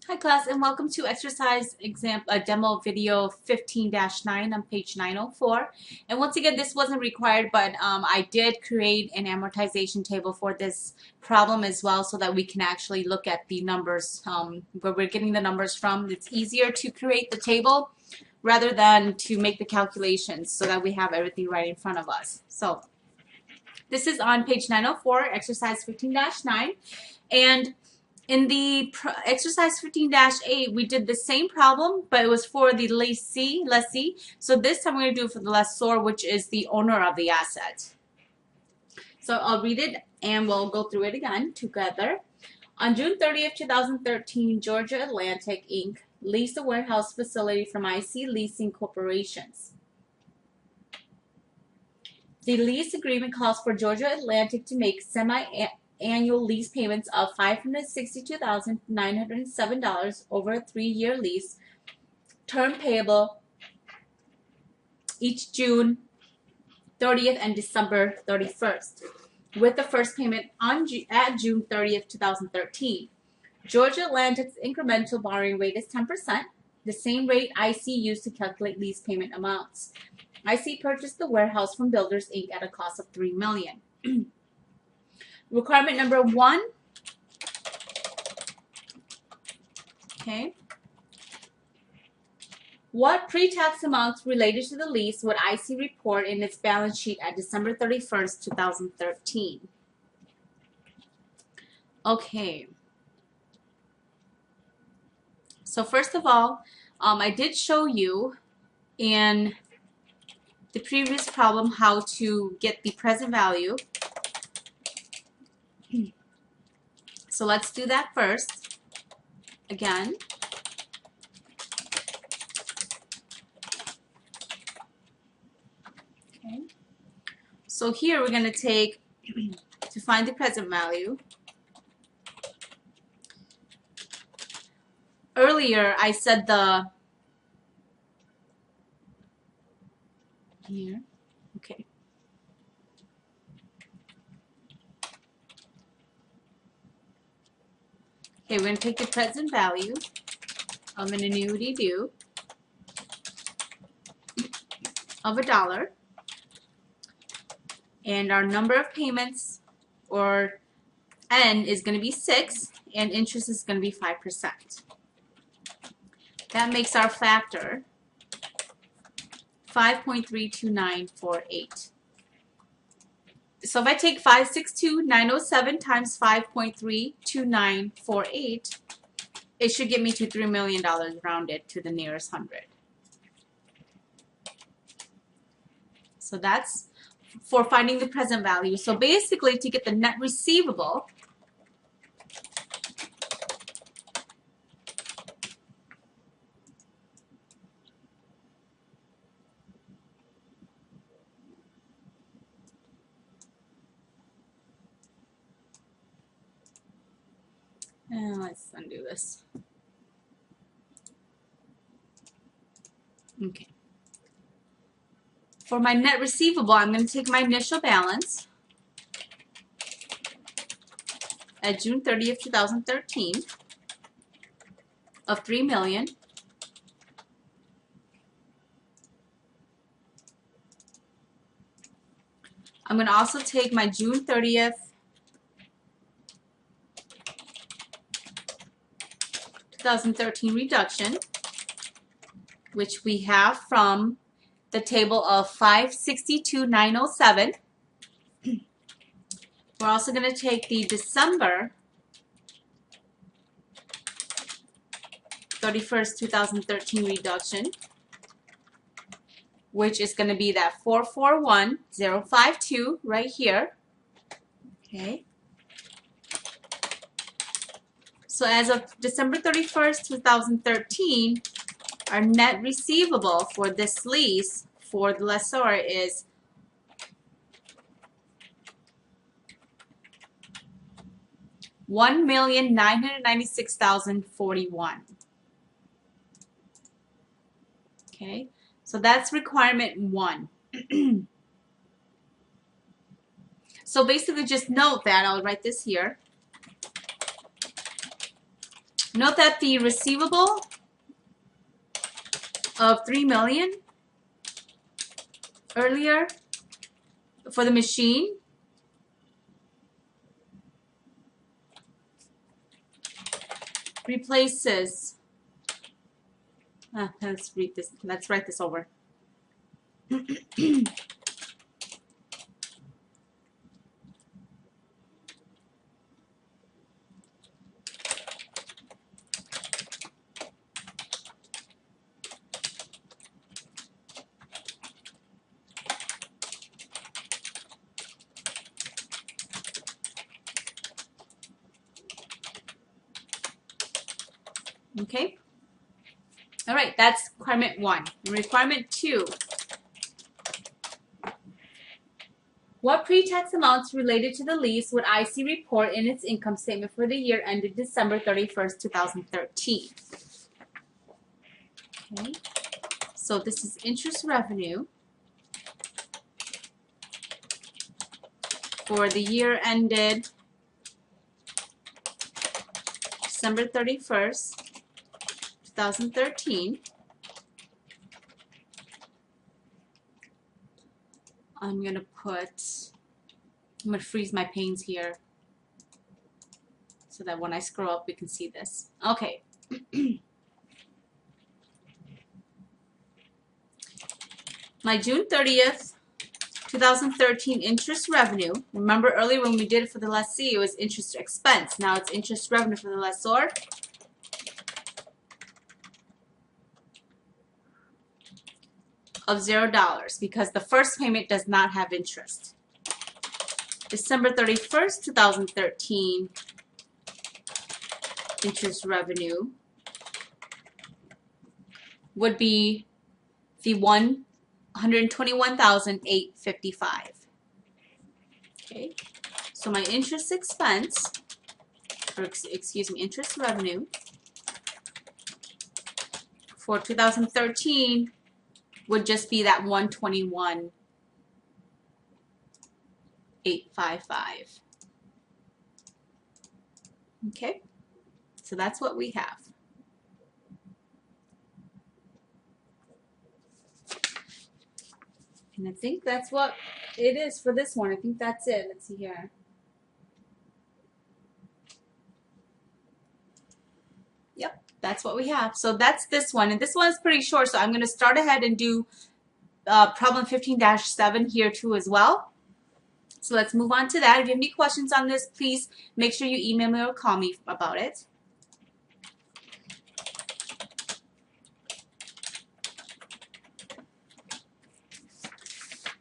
Hi class, and welcome to exercise demo video 15-9 on page 904. And once again, this wasn't required, but I did create an amortization table for this problem as well so that we can actually look at the numbers where we're getting the numbers from. It's easier to create the table rather than to make the calculations so that we have everything right in front of us. So this is on page 904, exercise 15-9. And in the exercise 15-8, we did the same problem, but it was for the lessee. So this time we're going to do it for the lessor, which is the owner of the asset. So I'll read it and we'll go through it again together. On June 30th, 2013, Georgia Atlantic, Inc. leased a warehouse facility from IC Leasing Corporations. The lease agreement calls for Georgia Atlantic to make semi-annual lease payments of $562,907 over a 3-year lease, term payable each June 30th and December 31st, with the first payment at June 30th, 2013. Georgia Atlantic's incremental borrowing rate is 10%, the same rate IC used to calculate lease payment amounts. IC purchased the warehouse from Builders, Inc. at a cost of $3 million. Requirement number 1. Okay. What pre-tax amounts related to the lease would IC report in its balance sheet at December 31st, 2013? Okay. So first of all, I did show you in the previous problem how to get the present value. So let's do that first. Again. Okay. So here we're going to take, to find the present value. Earlier I said here, okay. Okay, we're going to take the present value of an annuity due of $1, and our number of payments, or N, is going to be 6, and interest is going to be 5%. That makes our factor 5.32948. So if I take 562,907 times 5.32948, it should get me to $3 million rounded to the nearest hundred. So that's for finding the present value. So basically, to get the net receivable, and let's undo this. Okay. For my net receivable, I'm going to take my initial balance at June 30th, 2013 of $3 million. I'm going to also take my June 30th, 2013 reduction, which we have from the table of 562,907. We're also going to take the December 31st, 2013 reduction, which is going to be that 441,052 right here. Okay. So as of December 31st, 2013, our net receivable for this lease for the lessor is $1,996,041. Okay, so that's requirement 1. So basically just note that, I'll write this here. Note that the receivable of $3 million earlier for the machine replaces, let's read this, let's write this over. Okay. All right, that's requirement 1. Requirement 2. What pre-tax amounts related to the lease would IC report in its income statement for the year ended December 31st, 2013? Okay. So this is interest revenue for the year ended December 31st, 2013. I'm going to freeze my panes here so that when I scroll up we can see this. Okay. My June 30th, 2013 interest revenue. Remember earlier when we did it for the lessee, it was interest expense. Now it's interest revenue for the lessor. Of $0 because the first payment does not have interest. December 31st, 2013 interest revenue would be the $121,855. Okay, so my interest expense, or excuse me, interest revenue for 2013 would just be that $121,855. Okay, so that's what we have. And I think that's what it is for this one. I think that's it. Let's see here. Yep, that's what we have. So that's this one. And this one is pretty short, so I'm going to start ahead and do problem 15-7 here too as well. So let's move on to that. If you have any questions on this, please make sure you email me or call me about it.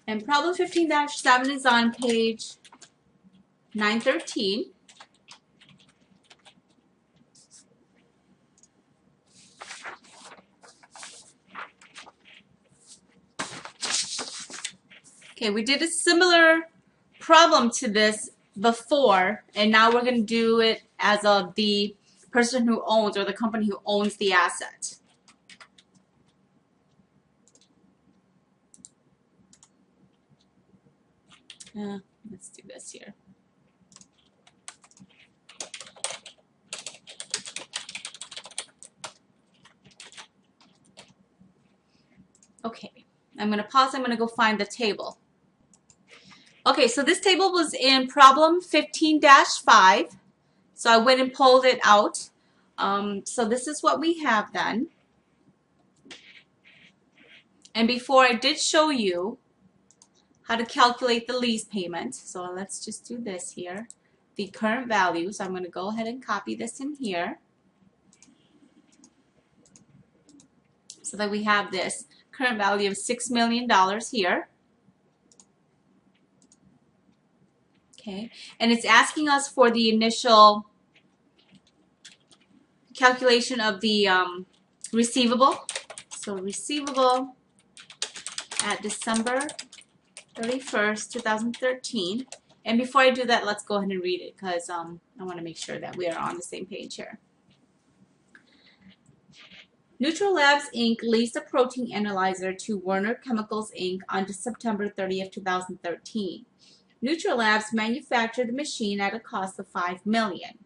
And problem 15-7 is on page 913. Okay, we did a similar problem to this before, and now we're going to do it as of the person who owns, or the company who owns the asset. Let's do this here. Okay, I'm going to pause. I'm going to go find the table. Okay, so this table was in problem 15-5. So I went and pulled it out. So this is what we have then. And before I did show you how to calculate the lease payment. So let's just do this here. The current value. So I'm going to go ahead and copy this in here. So that we have this current value of $6 million here. Okay, and it's asking us for the initial calculation of the receivable. So receivable at December 31st, 2013. And before I do that, let's go ahead and read it because I want to make sure that we are on the same page here. Neutral Labs Inc. leased a protein analyzer to Werner Chemicals Inc. on September 30th, 2013. Neutral Labs manufactured the machine at a cost of $5 million.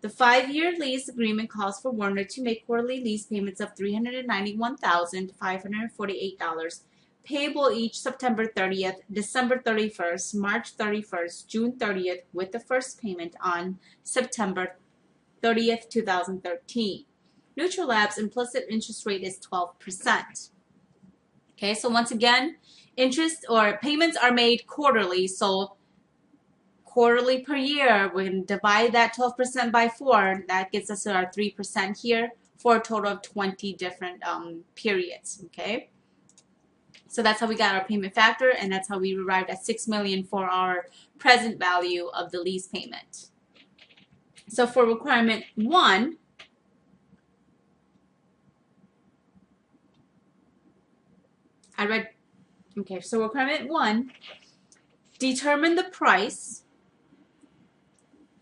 The 5-year lease agreement calls for Warner to make quarterly lease payments of $391,548, payable each September 30th, December 31st, March 31st, June 30th, with the first payment on September 30th, 2013. Neutral Labs' implicit interest rate is 12%. Okay, so once again, interest or payments are made quarterly, so quarterly per year, we can divide that 12% by 4. That gets us to our 3% here for a total of 20 different periods. Okay, so that's how we got our payment factor, and that's how we arrived at $6 million for our present value of the lease payment. So for requirement 1, so requirement 1, determine the price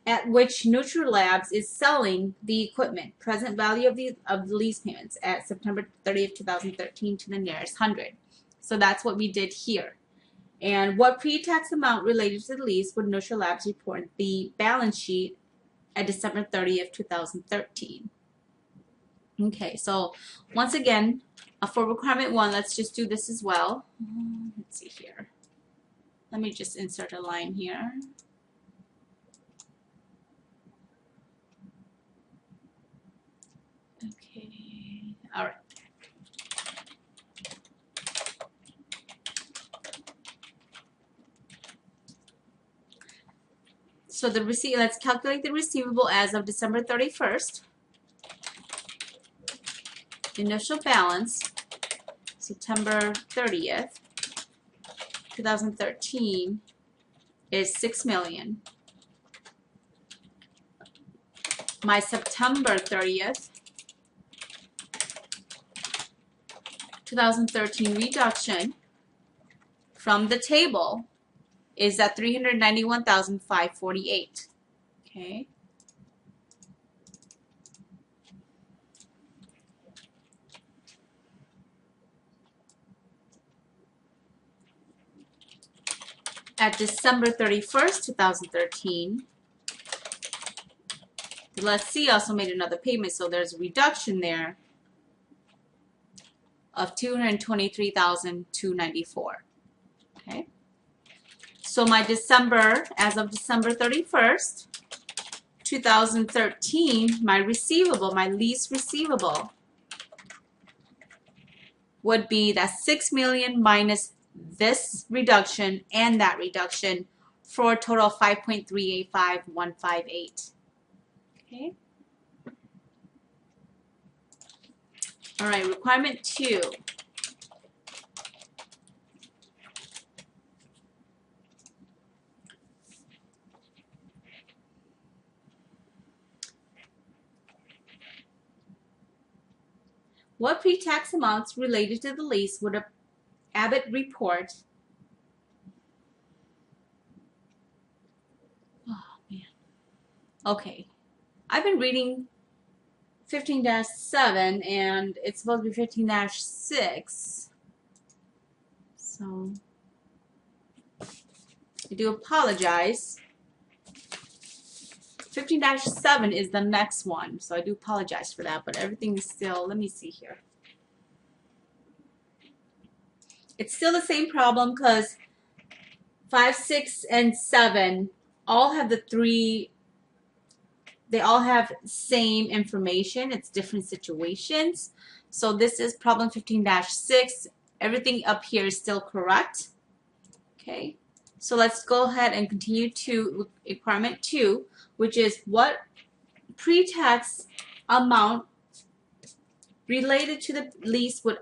at which Neutral Labs is selling the equipment, present value of the lease payments at September 30th, 2013 to the nearest 100. So that's what we did here. And what pre-tax amount related to the lease would Neutral Labs report the balance sheet at December 30th, 2013? Okay, so once again, for requirement 1, let's just do this as well. Let's see here. Let me just insert a line here. Okay, all right. So let's calculate the receivable as of December 31st. Initial balance, September 30th, 2013, is $6 million. My September 30th, 2013 reduction from the table is at $391,548. Okay. At December 31st, 2013, the lessee also made another payment, so there's a reduction there of $223,294. Okay. So my December, as of December 31st, 2013, my receivable, my lease receivable, would be that $6 million minus this reduction and that reduction for a total of $5.385158. Okay. All right, requirement 2. What pre-tax amounts related to the lease would Abbott report? Oh, man. Okay. I've been reading 15-7 and it's supposed to be 15-6. So I do apologize. 15-7 is the next one, so I do apologize for that, but everything is still, let me see here. It's still the same problem because 5, 6, and 7 all have they all have same information. It's different situations. So this is problem 15-6. Everything up here is still correct. Okay, so let's go ahead and continue to requirement 2, which is what pre-tax amount related to the lease would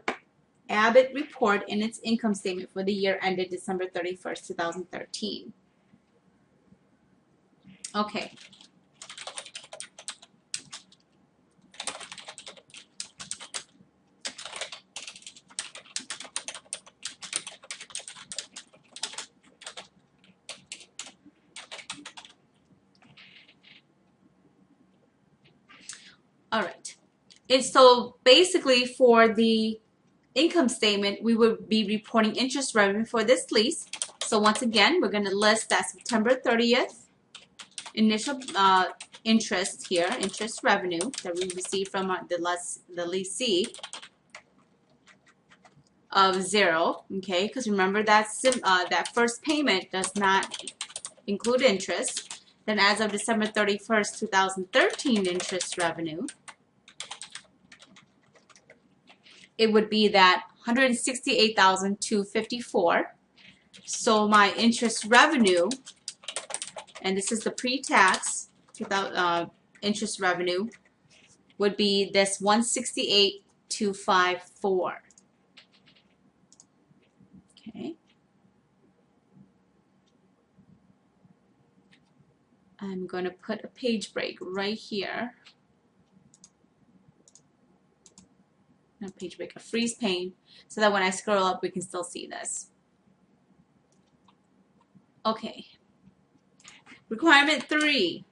Abbott report in its income statement for the year ended December 31st, 2013. Okay. All right. So basically for the income statement, we would be reporting interest revenue for this lease. So once again, we're going to list that September 30th initial interest here, interest revenue that we receive from the leasee of 0, okay, because remember that that first payment does not include interest. Then as of December 31st, 2013 interest revenue, it would be that $168,254. So my interest revenue, and this is the pre-tax interest revenue, would be this $168,254. Okay. I'm going to put a page break right here. Not a page break, a freeze pane, so that when I scroll up, we can still see this. Okay. Requirement 3.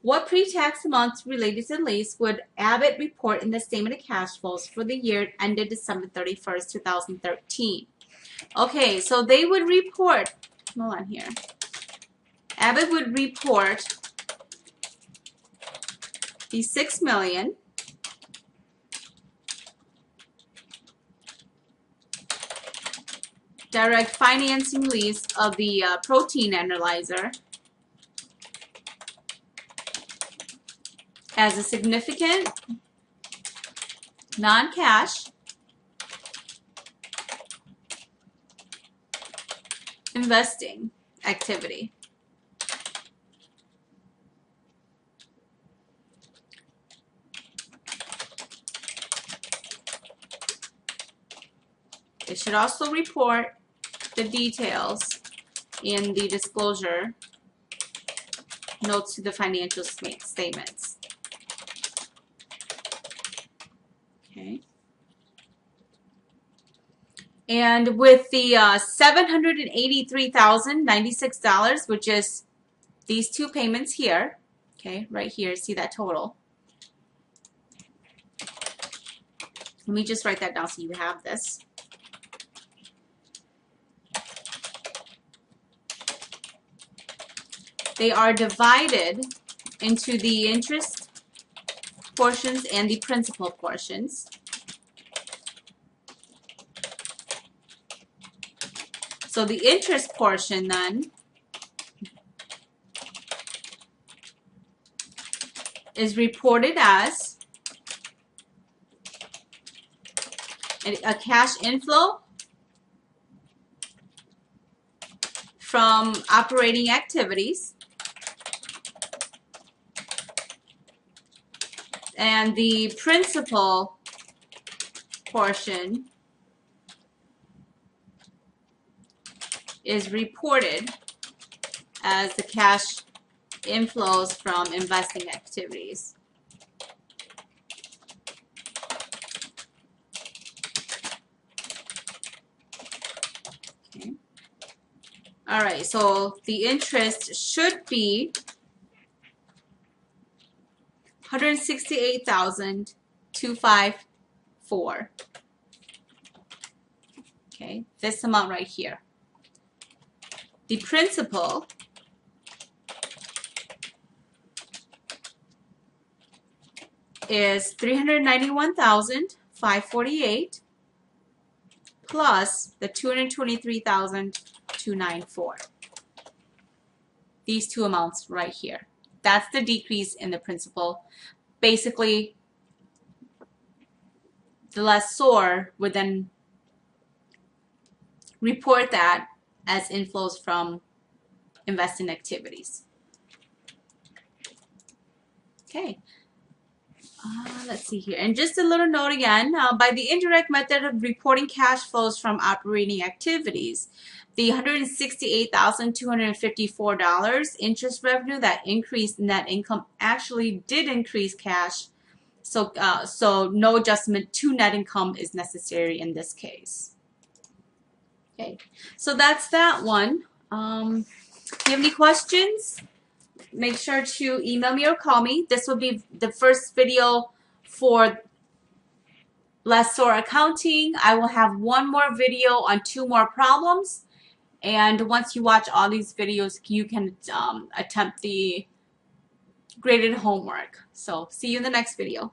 What pre-tax amounts related to the lease would Abbott report in the statement of cash flows for the year ended December 31st, 2013? Okay, so they would report, hold on here. Abbott would report the $6 million. Direct financing lease of the protein analyzer as a significant non-cash investing activity. It should also report the details in the disclosure notes to the financial statements. Okay. And with the $783,096, which is these two payments here, okay, right here, see that total. Let me just write that down so you have this. They are divided into the interest portions and the principal portions. So the interest portion then is reported as a cash inflow from operating activities, and the principal portion is reported as the cash inflows from investing activities. Okay. All right, so the interest should be $168,254. Okay, this amount right here. The principal is $391,548 plus the $223,294. These two amounts right here. That's the decrease in the principal. Basically, the lessor would then report that as inflows from investing activities. Okay. Let's see here. And just a little note again, by the indirect method of reporting cash flows from operating activities, the $168,254 interest revenue that increased net income actually did increase cash. So, so no adjustment to net income is necessary in this case. Okay, so that's that one. If you have any questions, make sure to email me or call me. This will be the first video for Lessor accounting. I will have one more video on 2 more problems. And once you watch all these videos, you can attempt the graded homework. So see you in the next video.